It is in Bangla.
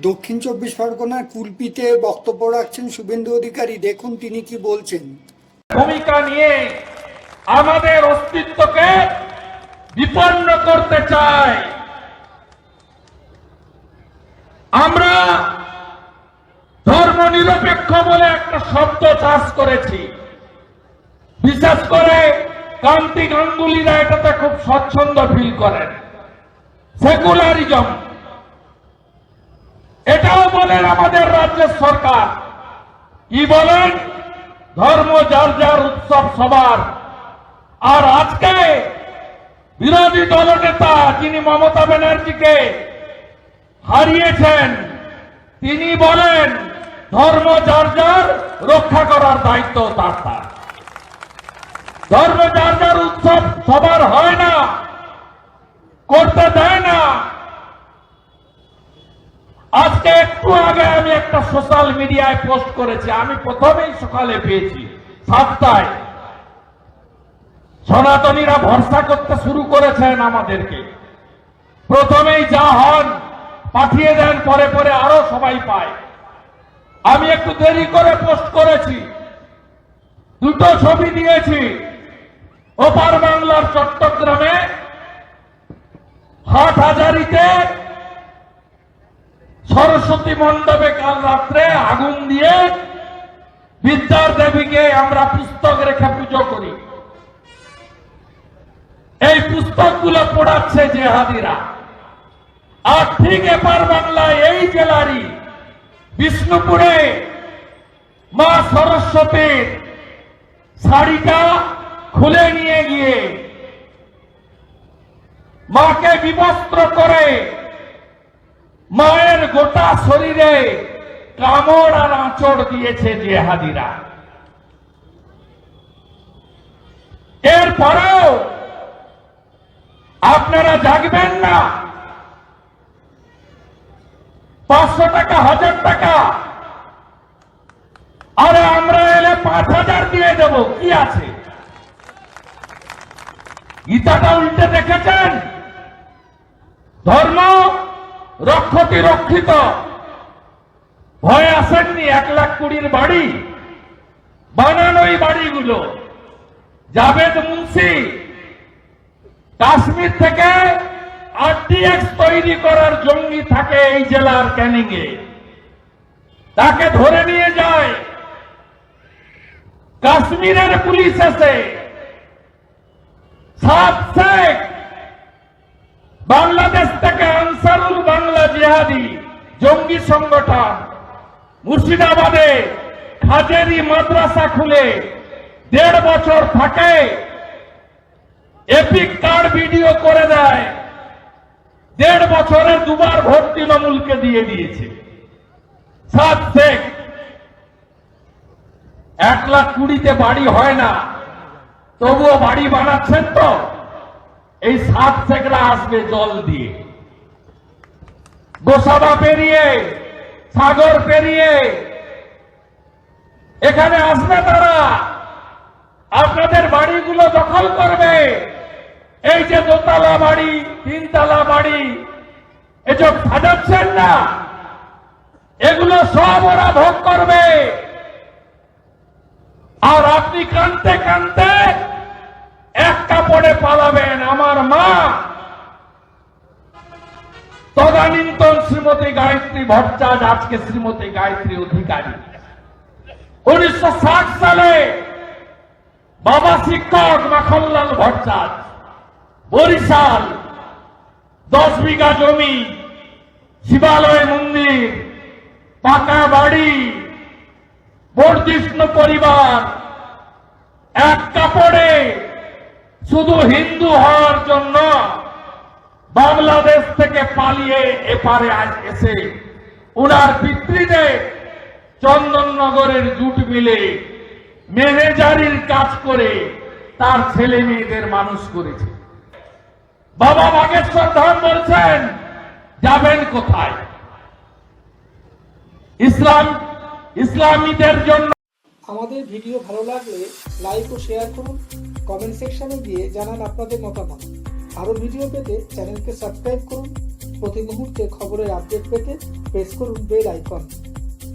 দক্ষিণ চব্বিশ পরগনার কুলপিতে বক্তব্য রাখছেন শুভেন্দু অধিকারী। দেখুন তিনি কি বলছেন। ভূমিকা নিয়ে আমাদের অস্তিত্বকে বিপন্ন করতে চায়। আমরা ধর্মনিরপেক্ষ বলে একটা শব্দ চাষ করেছি। বিশেষ করে কান্তি গাঙ্গুলিরা এটাতে খুব স্বচ্ছন্দ ফিল করেন। সেকুলারিজম এটাও বলেন আমাদের রাজ্যের সরকার। কি বলেন? ধর্ম যার যার, উৎসব সবার। আর আজকে বিরোধী দলনেতা যিনি মমতা ব্যানার্জিকে হারিয়েছেন, তিনি বলেন ধর্ম যার যার, রক্ষা করার দায়িত্ব তার তার। ধর্ম যার যার, উৎসব সবার হয় না, করতে দেয় না। আজকে একটু আগে আমি একটা সোশ্যাল মিডিয়ায় পোস্ট করেছি, আমি প্রথমেই সকালে পেয়েছি 7টায়। সনাতনীরা ভরসা করতে শুরু করেছেন আমাদেরকে। প্রথমেই যা হন পাঠিয়ে দেন, পরে পরে আরো সবাই পায়। আমি একটু দেরি করে পোস্ট করেছি, দুটো ছবি দিয়েছি। ওপার বাংলার চট্টগ্রামে হাটহাজারীতে সরস্বতী মণ্ডপে কাল রাত্রে আগুন দিয়ে বিদ্যার দেবীকে আমরা পুস্তক রেখে পুজো করি। এই পুস্তকগুলো পড়াচ্ছে জেহাদিরা। আর ঠিক এপার বাংলায় এই জেলারই বিষ্ণুপুরে মা সরস্বতীর শাড়িটা খুলে নিয়ে গিয়ে মাকে বিবস্ত্র করে মায়ের গোটা শরীরে কামড় আর আঁচড় দিয়েছে জেহাদিরা। এরপরেও আপনারা জাগবেন না? 500 টাকা, 1000 টাকা, আরে আমরা এলে 5000 দিয়ে দেব, কি আছে? গীতাটা উল্টে দেখেছেন? ধর্ম রক্ষতি রক্ষিত। ভয় আসেননি? 1,20,000 বাড়ি বানানো, এই বাড়িগুলো জাভেদ মুন্সি কাশ্মীর থেকে আরডিএক্স তৈরি করার জঙ্গি থাকে এই জেলার ক্যানিং এ। তাকে ধরে নিয়ে যায় কাশ্মীরের পুলিশ এসে। সাত শেখ বাংলাদেশ থেকে আনসারুল বাংলা জিহাদি জঙ্গি সংগঠন মুর্শিদাবাদে হাজেরি মাদ্রাসা খুলে 1.5 বছর থাকে, এপিক কার্ড ভিডিও করে দেয়। 1.5 বছরে 2বার ভোট তৃণমূলকে দিয়ে দিয়েছে। সাত শেখ 1,20,000 বাড়ি হয় না, তবুও বাড়ি বানাচ্ছেন। তো এই সাত শেখরা আসবে জল দিয়ে, গোসাবা পেরিয়ে, সাগর পেরিয়ে এখানে আসবে। তারা আপনাদের বাড়িগুলো দখল করবে। এই যে 2তলা বাড়ি, 3তলা বাড়ি এসব সাজাচ্ছেন না, এগুলো সব ওরা ভোগ করবে। আর আপনি কাঁদতে কাঁদতে এক কাপড়ে পালাবেন। আমার মা তদানীন্তন শ্রীমতী গায়ত্রী ভট্টাচার্য, আজকে শ্রীমতী গায়ত্রী অধিকারী। 1960 সালে বাবা শিক্ষক মাখনলাল ভট্টাচার্য, বরিশাল, 10 বিঘা জমি, শিবালয় মন্দির, পাকা বাড়ি, বর্ধিষ্ণু পরিবার, এক কাপড়ে শুধু হিন্দু হওয়ার জন্য বাংলাদেশ থেকে পালিয়ে এপারে আজ এসে উনার পিতৃদেব চন্দননগরের জুট মিলে ম্যানেজারির কাজ করে তার ছেলে মেয়েদের মানুষ করেছে। বাবা বাগেশ্বর ধাম বলছেন, যাবেন কোথায়? ইসলামীদের জন্য। আমাদের ভিডিও ভালো লাগলে লাইক ও শেয়ার করুন, কমেন্ট সেকশনে গিয়ে জানান আপনাদের মতামত। আরো ভিডিও পেতে চ্যানেলকে সাবস্ক্রাইব করুন। প্রতি মুহূর্তে খবরের আপডেট পেতে প্রেস করুন বেল আইকন।